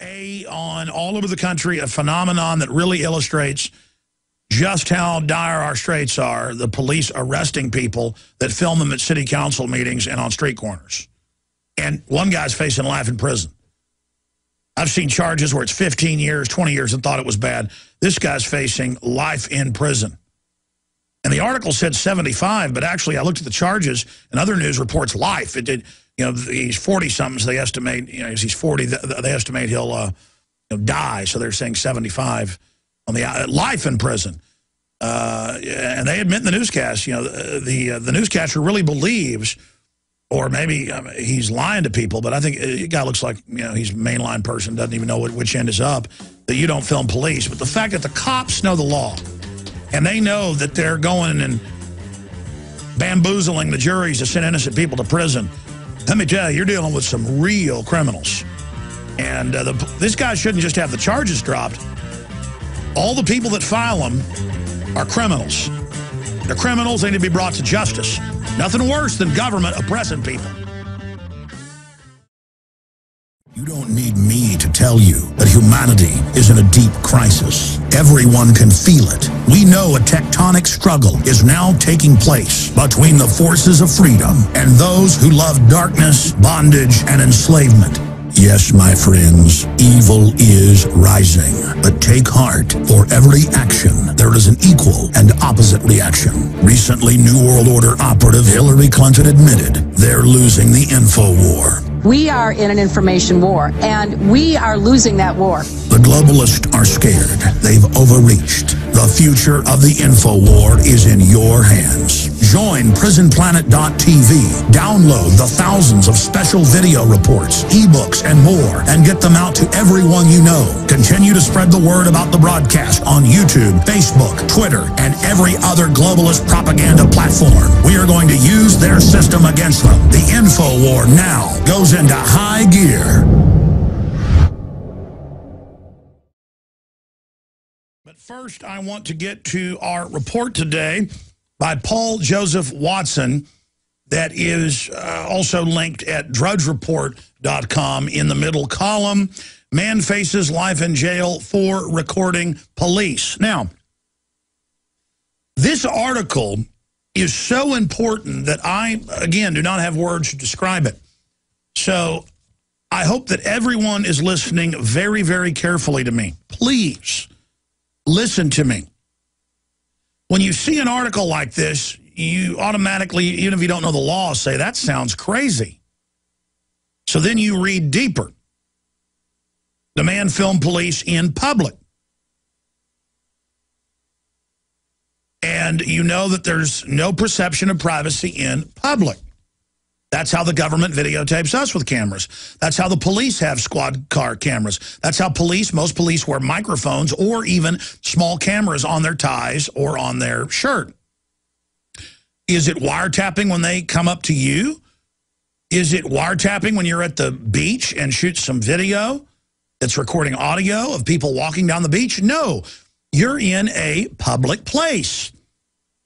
on all over the country, a phenomenon that really illustrates just how dire our straits are, the police arresting people that film them at city council meetings and on street corners. And one guy's facing life in prison. I've seen charges where it's 15 years, 20 years, and thought it was bad. This guy's facing life in prison. And the article said 75, but actually I looked at the charges and other news reports life. It did, he's 40-something, so they estimate, as he's 40, they estimate he'll die. So they're saying 75 on the life in prison. And they admit in the newscast, the newscaster really believes, or maybe he's lying to people, but I think the guy looks like, he's a mainline person, doesn't even know which end is up, that you don't film police. But the fact that the cops know the law, and they know that they're going and bamboozling the juries to send innocent people to prison, let me tell you, you're dealing with some real criminals. And this guy shouldn't just have the charges dropped. All the people that file them are criminals. They're criminals. They need to be brought to justice. Nothing worse than government oppressing people. You don't need me to tell you that humanity is in a deep crisis. Everyone can feel it. We know a tectonic struggle is now taking place between the forces of freedom and those who love darkness, bondage, and enslavement. Yes, my friends, evil is rising. But take heart, for every action, there is an equal and opposite reaction. Recently, New World Order operative Hillary Clinton admitted they're losing the info war. We are in an information war, and we are losing that war. The globalists are scared. They've overreached. The future of the info war is in your hands. Join PrisonPlanet.tv. Download the thousands of special video reports, ebooks, and more, and get them out to everyone you know. Continue to spread the word about the broadcast on YouTube, Facebook, Twitter, and every other globalist propaganda platform. We are going to use their system against them. The info war now goes into high gear. But first, I want to get to our report today by Paul Joseph Watson that is also linked at drudgereport.com in the middle column. Man faces life in jail for recording police. Now, this article is so important that I, again, do not have words to describe it. So I hope that everyone is listening very, very carefully to me. Please listen to me. When you see an article like this, you automatically, even if you don't know the law, say, that sounds crazy. So then you read deeper. The man filmed police in public. And you know that there's no perception of privacy in public. That's how the government videotapes us with cameras. That's how the police have squad car cameras. That's how most police wear microphones or even small cameras on their ties or on their shirt. Is it wiretapping when they come up to you? Is it wiretapping when you're at the beach and shoot some video that's recording audio of people walking down the beach? No, you're in a public place.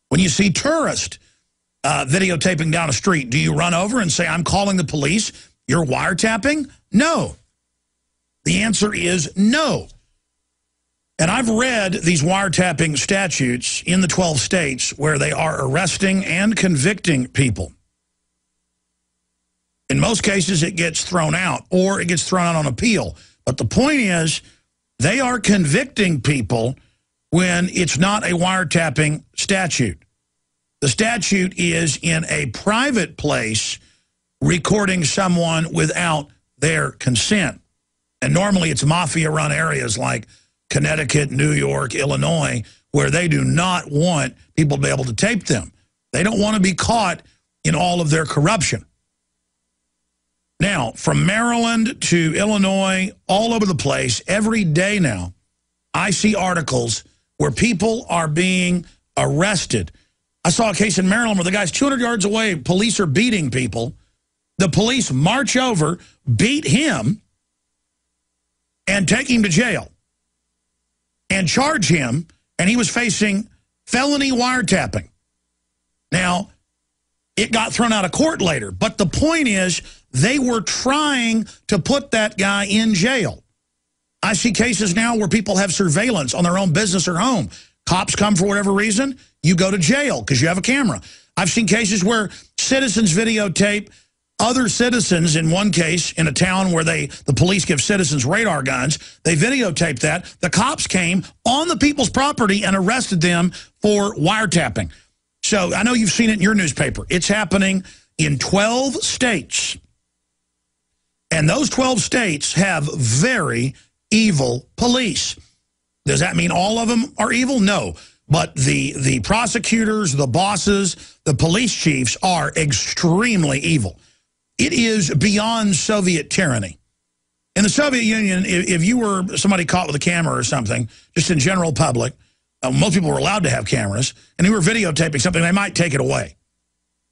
When you see tourists videotaping down a street, do you run over and say, I'm calling the police? You're wiretapping? No. The answer is no. And I've read these wiretapping statutes in the 12 states where they are arresting and convicting people. In most cases, it gets thrown out or it gets thrown out on appeal. But the point is, they are convicting people when it's not a wiretapping statute. The statute is in a private place recording someone without their consent. And normally it's mafia-run areas like Connecticut, New York, Illinois, where they do not want people to be able to tape them. They don't want to be caught in all of their corruption. Now, from Maryland to Illinois, all over the place, every day now, I see articles where people are being arrested. I saw a case in Maryland where the guy's 200 yards away, police are beating people. The police march over, beat him, and take him to jail. And charge him, and he was facing felony wiretapping. Now, it got thrown out of court later, but the point is they were trying to put that guy in jail. I see cases now where people have surveillance on their own business or home. Cops come for whatever reason, you go to jail because you have a camera. I've seen cases where citizens videotape other citizens, in one case, in a town where the police give citizens radar guns. They videotaped that. The cops came on the people's property and arrested them for wiretapping. So I know you've seen it in your newspaper. It's happening in 12 states. And those 12 states have very evil police. Does that mean all of them are evil? No. But the prosecutors, the bosses, the police chiefs are extremely evil. It is beyond Soviet tyranny. In the Soviet Union, if you were somebody caught with a camera or something, just in general public, most people were allowed to have cameras, and you were videotaping something, they might take it away.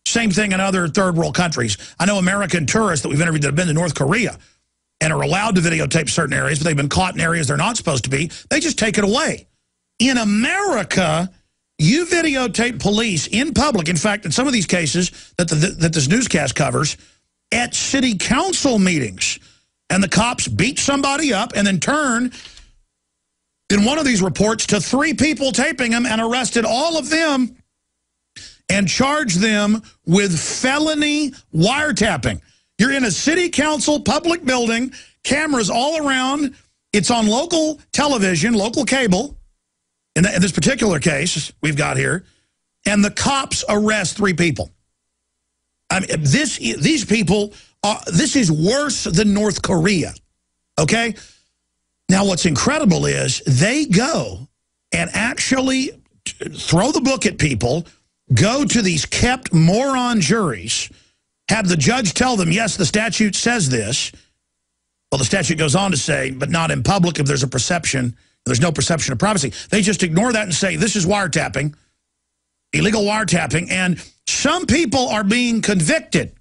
Same thing in other third world countries. I know American tourists that we've interviewed that have been to North Korea and are allowed to videotape certain areas, but they've been caught in areas they're not supposed to be. They just take it away. In America, you videotape police in public. In fact, in some of these cases that this newscast covers, at city council meetings, and the cops beat somebody up and then turn, in one of these reports, to 3 people taping them and arrested all of them and charged them with felony wiretapping. You're in a city council public building, cameras all around. It's on local television, local cable. In this particular case we've got here, and the cops arrest 3 people. I mean, these people, this is worse than North Korea, okay? Now, what's incredible is they go and actually throw the book at people, go to these kept moron juries, have the judge tell them, yes, the statute says this. Well, the statute goes on to say, but not in public if there's a perception. There's no perception of privacy. They just ignore that and say, this is wiretapping, illegal wiretapping, and some people are being convicted.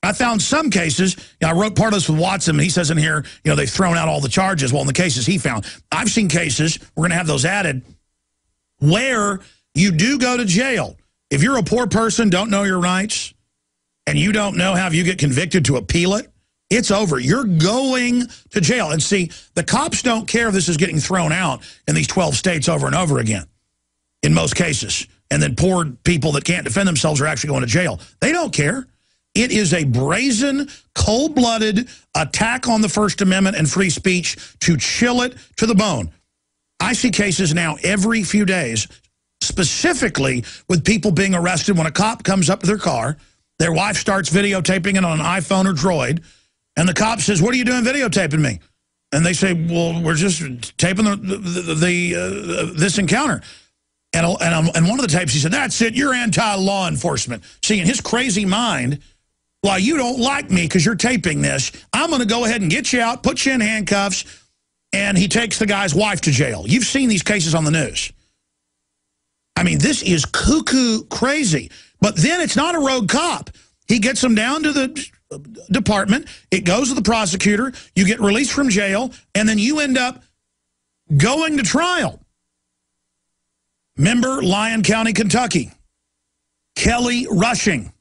I found some cases, I wrote part of this with Watson, and he says in here, they've thrown out all the charges. Well, in the cases he found, I've seen cases, we're going to have those added, where you do go to jail. If you're a poor person, don't know your rights, and you don't know how you get convicted to appeal it, it's over. You're going to jail. And see, the cops don't care if this is getting thrown out in these 12 states over and over again, in most cases. And then poor people that can't defend themselves are actually going to jail. They don't care. It is a brazen, cold-blooded attack on the First Amendment and free speech to chill it to the bone. I see cases now every few days, specifically with people being arrested when a cop comes up to their car, their wife starts videotaping it on an iPhone or Droid, and the cop says, what are you doing videotaping me? And they say, well, we're just taping this encounter. And one of the tapes, he said, that's it, you're anti-law enforcement. See, in his crazy mind, well, you don't like me because you're taping this, I'm going to go ahead and get you out, put you in handcuffs, and he takes the guy's wife to jail. You've seen these cases on the news. I mean, this is cuckoo crazy. But then it's not a rogue cop. He gets them down to the department, it goes to the prosecutor, you get released from jail, and then you end up going to trial. Remember Lyon County, Kentucky. Kelly Rushing.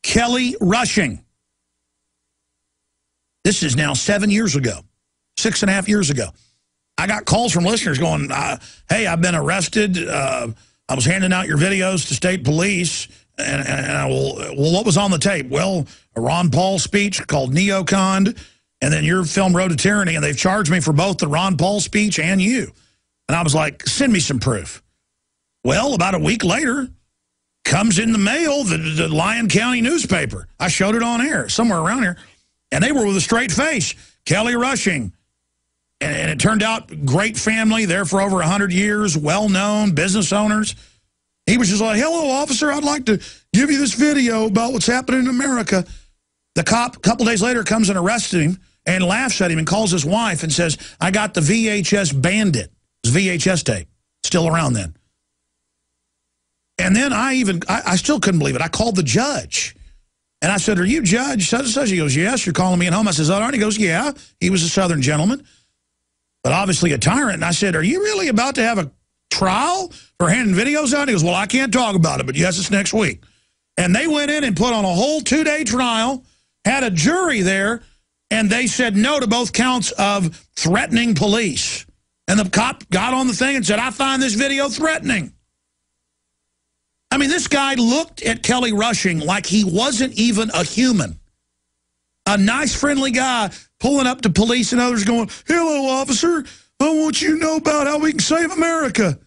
Kelly Rushing. This is now 7 years ago, 6.5 years ago. I got calls from listeners going, hey, I've been arrested. I was handing out your videos to state police. And well, what was on the tape? Well, a Ron Paul speech called Neocon, and then your film Road to Tyranny, and they've charged me for both the Ron Paul speech and you. And I was like, send me some proof. Well, about a week later, comes in the mail the Lyon County newspaper. I showed it on air, somewhere around here, and they were with a straight face. Kelly Rushing. And it turned out, great family, there for over 100 years, well-known, business owners. He was just like, hello, officer, I'd like to give you this video about what's happening in America. The cop, a couple days later, comes and arrests him and laughs at him and calls his wife and says, I got the VHS Bandit. It was VHS tape. Still around then. And then I still couldn't believe it. I called the judge. And I said, are you judge? Such. He goes, yes, you're calling me at home. I says, all right. He goes, yeah. He was a Southern gentleman, but obviously a tyrant. And I said, are you really about to have a trial for handing videos out? He goes, well, I can't talk about it, but yes, it's next week. And they went in and put on a whole 2-day trial, had a jury there, and they said no to both counts of threatening police. And the cop got on the thing and said, I find this video threatening. I mean, this guy looked at Kelly Rushing like he wasn't even a human. A nice, friendly guy pulling up to police and others going, hello, officer. I want you to know about how we can save America.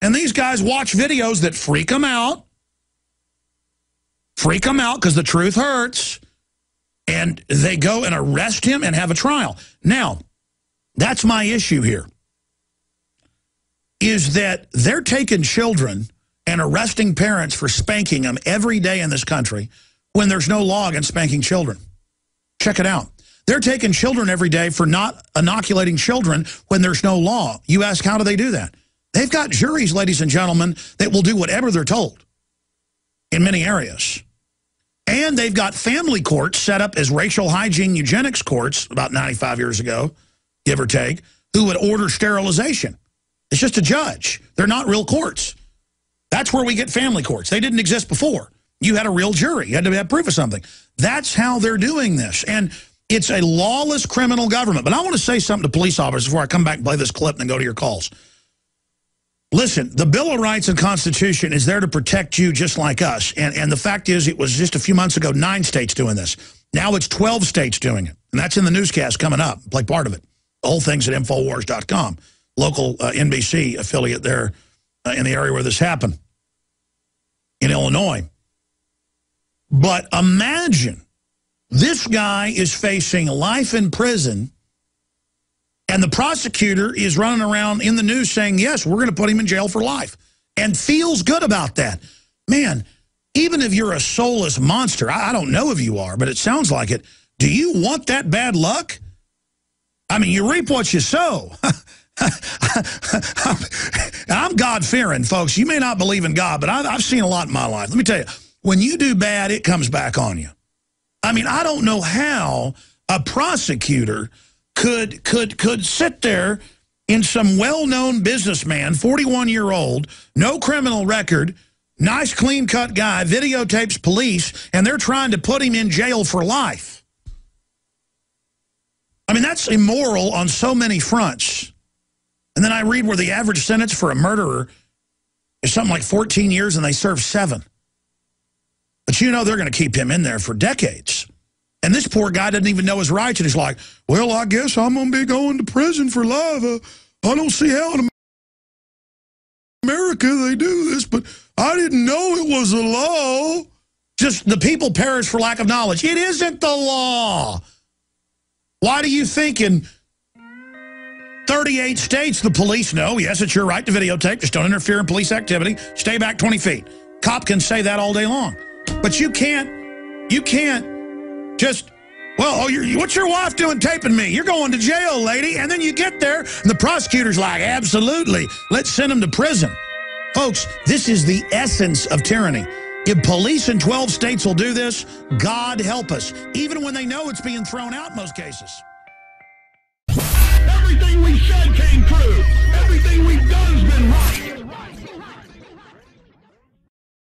And these guys watch videos that freak them out. Freak them out because the truth hurts. And they go and arrest him and have a trial. Now, that's my issue here. Is that they're taking children and arresting parents for spanking them every day in this country when there's no law against spanking children. Check it out. They're taking children every day for not inoculating children when there's no law. You ask, how do they do that? They've got juries, ladies and gentlemen, that will do whatever they're told in many areas. And they've got family courts set up as racial hygiene eugenics courts about 95 years ago, give or take, who would order sterilization. It's just a judge. They're not real courts. That's where we get family courts. They didn't exist before. You had a real jury. You had to have proof of something. That's how they're doing this. And it's a lawless criminal government. But I want to say something to police officers before I come back and play this clip and then go to your calls. Listen, the Bill of Rights and Constitution is there to protect you just like us. And the fact is, it was just a few months ago, 9 states doing this. Now it's 12 states doing it. And that's in the newscast coming up. Play part of it. The whole thing's at Infowars.com. Local NBC affiliate there in the area where this happened in Illinois. But imagine this guy is facing life in prison and the prosecutor is running around in the news saying, yes, we're going to put him in jail for life, and feels good about that. Man, even if you're a soulless monster, I don't know if you are, but it sounds like it. Do you want that bad luck? I mean, you reap what you sow. I'm God-fearing, folks. You may not believe in God, but I've seen a lot in my life. Let me tell you, when you do bad, it comes back on you. I mean, I don't know how a prosecutor could sit there in some well-known businessman, 41-year-old, no criminal record, nice, clean-cut guy, videotapes police, and they're trying to put him in jail for life. I mean, that's immoral on so many fronts. And then I read where the average sentence for a murderer is something like 14 years and they serve 7. But you know they're going to keep him in there for decades. And this poor guy doesn't even know his rights. And he's like, well, I guess I'm going to be going to prison for life. I don't see how in America they do this, but I didn't know it was a law. Just the people perish for lack of knowledge. It isn't the law. Why do you think in 38 states the police know, yes, it's your right to videotape, just don't interfere in police activity, stay back 20 feet. Cop can say that all day long. But you can't just, well, what's your wife doing taping me? You're going to jail, lady. And then you get there, and the prosecutor's like, absolutely, let's send him to prison. Folks, this is the essence of tyranny. If police in 12 states will do this, God help us, even when they know it's being thrown out in most cases. Everything we said came true. Everything we've done has been right.